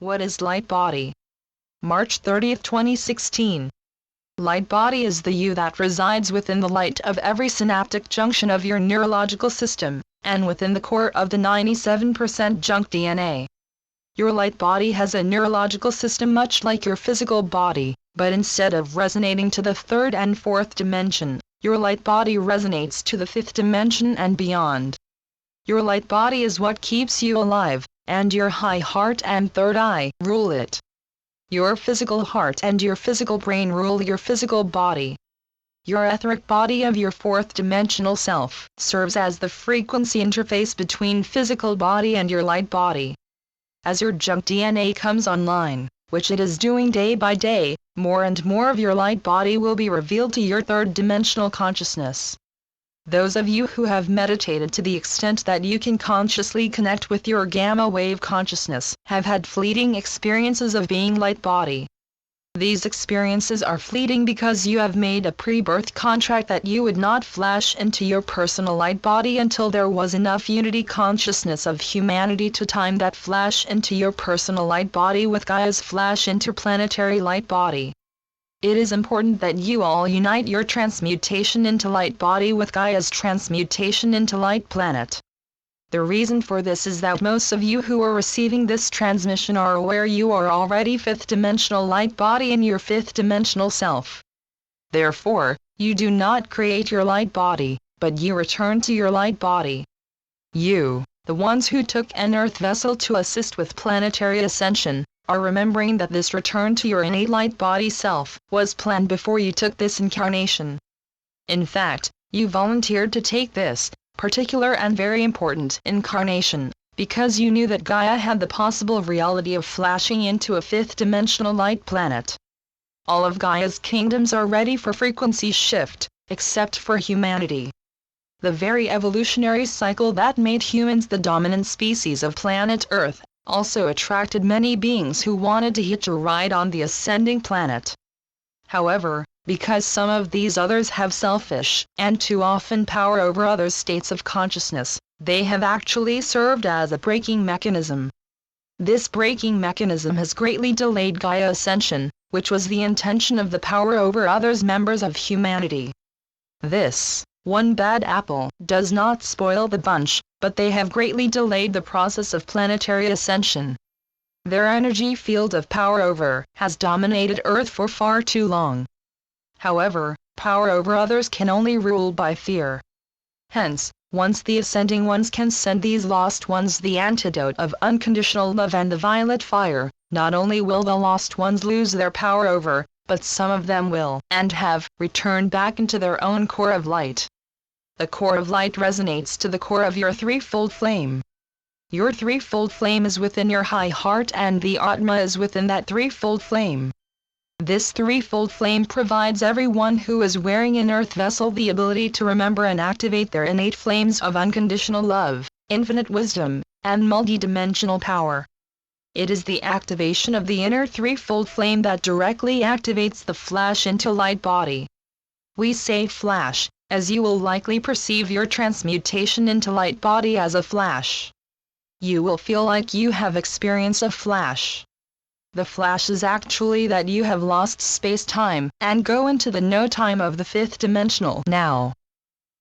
What is Lightbody? March 30, 2016. Lightbody is the you that resides within the light of every synaptic junction of your neurological system, and within the core of the 97% junk DNA. Your light body has a neurological system much like your physical body, but instead of resonating to the third and fourth dimension, your light body resonates to the fifth dimension and beyond. Your light body is what keeps you alive, and your high heart and third eye rule it. Your physical heart and your physical brain rule your physical body. Your etheric body of your fourth dimensional self serves as the frequency interface between physical body and your light body. As your junk DNA comes online, which it is doing day by day, more and more of your light body will be revealed to your third dimensional consciousness. Those of you who have meditated to the extent that you can consciously connect with your gamma wave consciousness have had fleeting experiences of being light body. These experiences are fleeting because you have made a pre-birth contract that you would not flash into your personal light body until there was enough unity consciousness of humanity to time that flash into your personal light body with Gaia's flash interplanetary light body. It is important that you all unite your transmutation into light body with Gaia's transmutation into light planet. The reason for this is that most of you who are receiving this transmission are aware you are already fifth dimensional light body in your fifth dimensional self. Therefore, you do not create your light body, but you return to your light body. You, the ones who took an earth vessel to assist with planetary ascension, are remembering that this return to your innate light body self was planned before you took this incarnation. In fact, you volunteered to take this particular and very important incarnation because you knew that Gaia had the possible reality of flashing into a fifth dimensional light planet. All of Gaia's kingdoms are ready for frequency shift, except for humanity. The very evolutionary cycle that made humans the dominant species of planet Earth also attracted many beings who wanted to hitch a ride on the ascending planet. However, because some of these others have selfish and too often power over others' states of consciousness, they have actually served as a braking mechanism. This braking mechanism has greatly delayed Gaia ascension, which was the intention of the power over others members of humanity. This one bad apple does not spoil the bunch, but they have greatly delayed the process of planetary ascension. Their energy field of power over has dominated Earth for far too long. However, power over others can only rule by fear. Hence, once the ascending ones can send these lost ones the antidote of unconditional love and the violet fire, not only will the lost ones lose their power over, but some of them will and have returned back into their own core of light. The core of light resonates to the core of your threefold flame. Your threefold flame is within your high heart and the Atma is within that threefold flame. This threefold flame provides everyone who is wearing an earth vessel the ability to remember and activate their innate flames of unconditional love, infinite wisdom, and multidimensional power. It is the activation of the inner threefold flame that directly activates the flash into light body. We say flash, as you will likely perceive your transmutation into light body as a flash. You will feel like you have experienced a flash. The flash is actually that you have lost space-time and go into the no-time of the fifth dimensional now.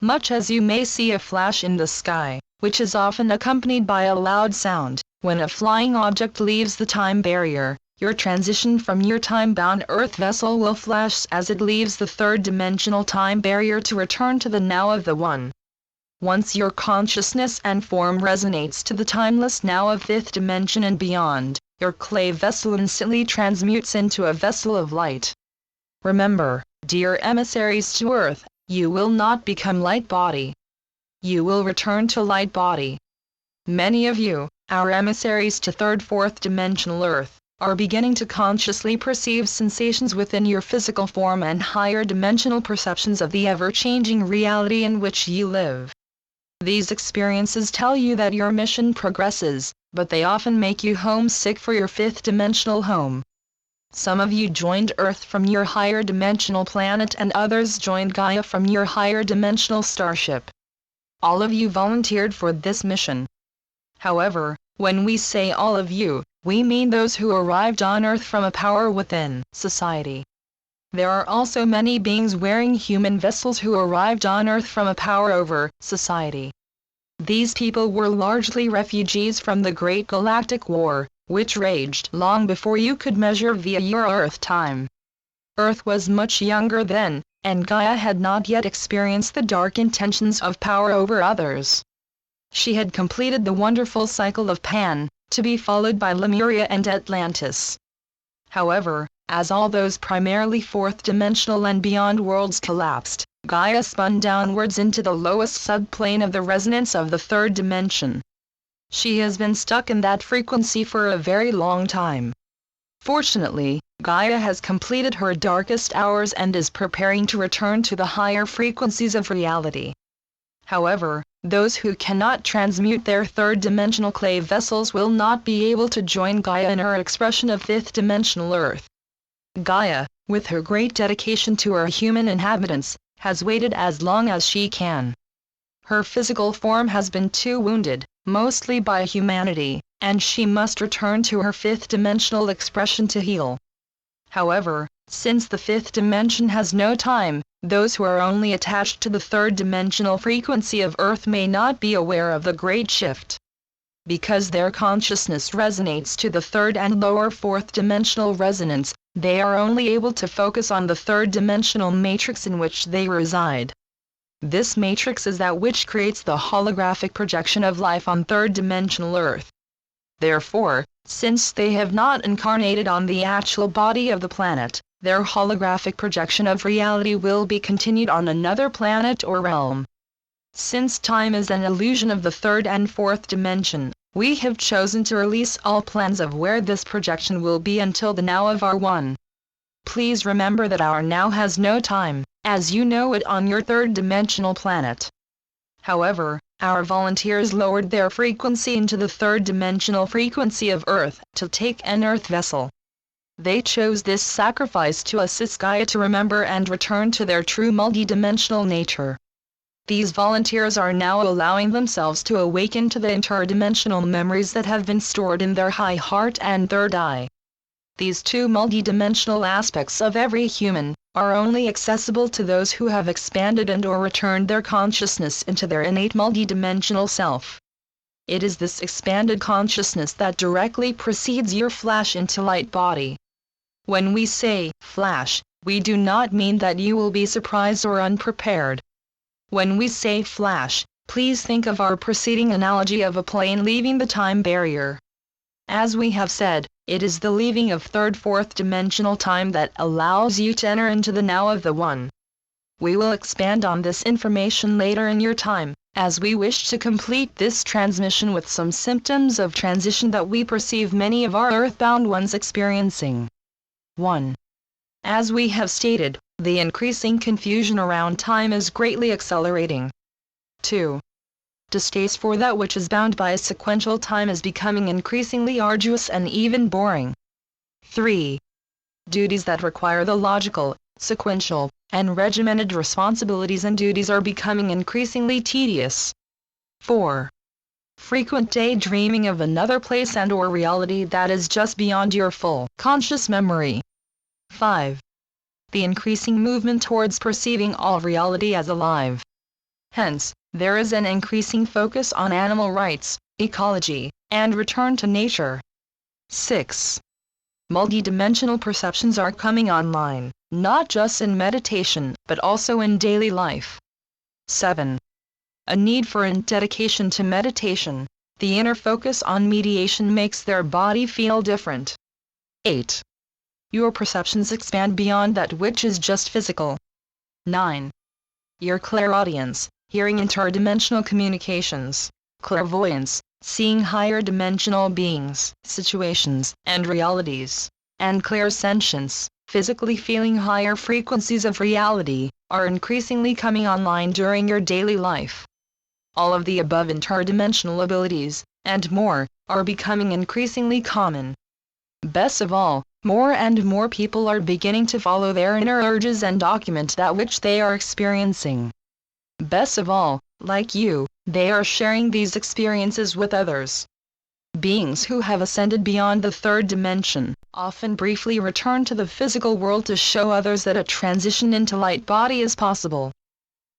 Much as you may see a flash in the sky, which is often accompanied by a loud sound, when a flying object leaves the time barrier, your transition from your time-bound earth vessel will flash as it leaves the third dimensional time barrier to return to the now of the one. Once your consciousness and form resonates to the timeless now of fifth dimension and beyond, your clay vessel instantly transmutes into a vessel of light. Remember, dear emissaries to Earth, you will not become light body. You will return to light body. Many of you, our emissaries to third, fourth dimensional Earth, are beginning to consciously perceive sensations within your physical form and higher dimensional perceptions of the ever-changing reality in which you live. These experiences tell you that your mission progresses, but they often make you homesick for your fifth dimensional home. Some of you joined Earth from your higher dimensional planet and others joined Gaia from your higher dimensional starship. All of you volunteered for this mission. However, When we say all of you, we mean those who arrived on Earth from a power within society. There are also many beings wearing human vessels who arrived on Earth from a power over society. These people were largely refugees from the Great Galactic War, which raged long before you could measure via your Earth time. Earth was much younger then, and Gaia had not yet experienced the dark intentions of power over others. She had completed the wonderful cycle of Pan, to be followed by Lemuria and Atlantis. However, as all those primarily fourth-dimensional and beyond worlds collapsed, Gaia spun downwards into the lowest subplane of the resonance of the third dimension. She has been stuck in that frequency for a very long time. Fortunately, Gaia has completed her darkest hours and is preparing to return to the higher frequencies of reality. However, those who cannot transmute their third-dimensional clay vessels will not be able to join Gaia in her expression of fifth-dimensional Earth. Gaia, with her great dedication to her human inhabitants, has waited as long as she can. Her physical form has been too wounded, mostly by humanity, and she must return to her fifth-dimensional expression to heal. However, since the fifth dimension has no time, those who are only attached to the third-dimensional frequency of Earth may not be aware of the great shift. Because their consciousness resonates to the third and lower fourth-dimensional resonance, they are only able to focus on the third-dimensional matrix in which they reside. This matrix is that which creates the holographic projection of life on third-dimensional Earth. Therefore, since they have not incarnated on the actual body of the planet, their holographic projection of reality will be continued on another planet or realm. Since time is an illusion of the third and fourth dimension, we have chosen to release all plans of where this projection will be until the now of our one. Please remember that our now has no time, as you know it on your third-dimensional planet. However, our volunteers lowered their frequency into the third-dimensional frequency of Earth to take an Earth vessel. They chose this sacrifice to assist Gaia to remember and return to their true multidimensional nature. These volunteers are now allowing themselves to awaken to the interdimensional memories that have been stored in their high heart and third eye. These two multidimensional aspects of every human are only accessible to those who have expanded and/or returned their consciousness into their innate multidimensional self. It is this expanded consciousness that directly precedes your flash into Lightbody. When we say flash, we do not mean that you will be surprised or unprepared. When we say flash, please think of our preceding analogy of a plane leaving the time barrier. As we have said, it is the leaving of third-fourth dimensional time that allows you to enter into the now of the one. We will expand on this information later in your time, as we wish to complete this transmission with some symptoms of transition that we perceive many of our earthbound ones experiencing. 1. As we have stated, the increasing confusion around time is greatly accelerating. 2. Distaste for that which is bound by a sequential time is becoming increasingly arduous and even boring. 3. Duties that require the logical, sequential, and regimented responsibilities and duties are becoming increasingly tedious. 4. Frequent daydreaming of another place and/or reality that is just beyond your full conscious memory. 5. The increasing movement towards perceiving all reality as alive. Hence, there is an increasing focus on animal rights, ecology, and return to nature. 6. Multidimensional perceptions are coming online, not just in meditation, but also in daily life. 7. A need for dedication to meditation. The inner focus on mediation makes their body feel different. 8. Your perceptions expand beyond that which is just physical. 9. Your clairaudience, hearing interdimensional communications, clairvoyance, seeing higher dimensional beings, situations, and realities, and clairsentience, physically feeling higher frequencies of reality, are increasingly coming online during your daily life. All of the above interdimensional abilities, and more, are becoming increasingly common. Best of all, more and more people are beginning to follow their inner urges and document that which they are experiencing. Best of all, like you, they are sharing these experiences with others. Beings who have ascended beyond the third dimension often briefly return to the physical world to show others that a transition into light body is possible.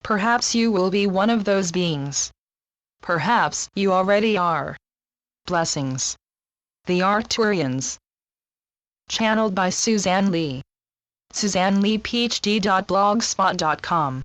Perhaps you will be one of those beings. Perhaps you already are. Blessings. The Arcturians. Channeled by Suzanne Lee. SuzanneLeePhD.blogspot.com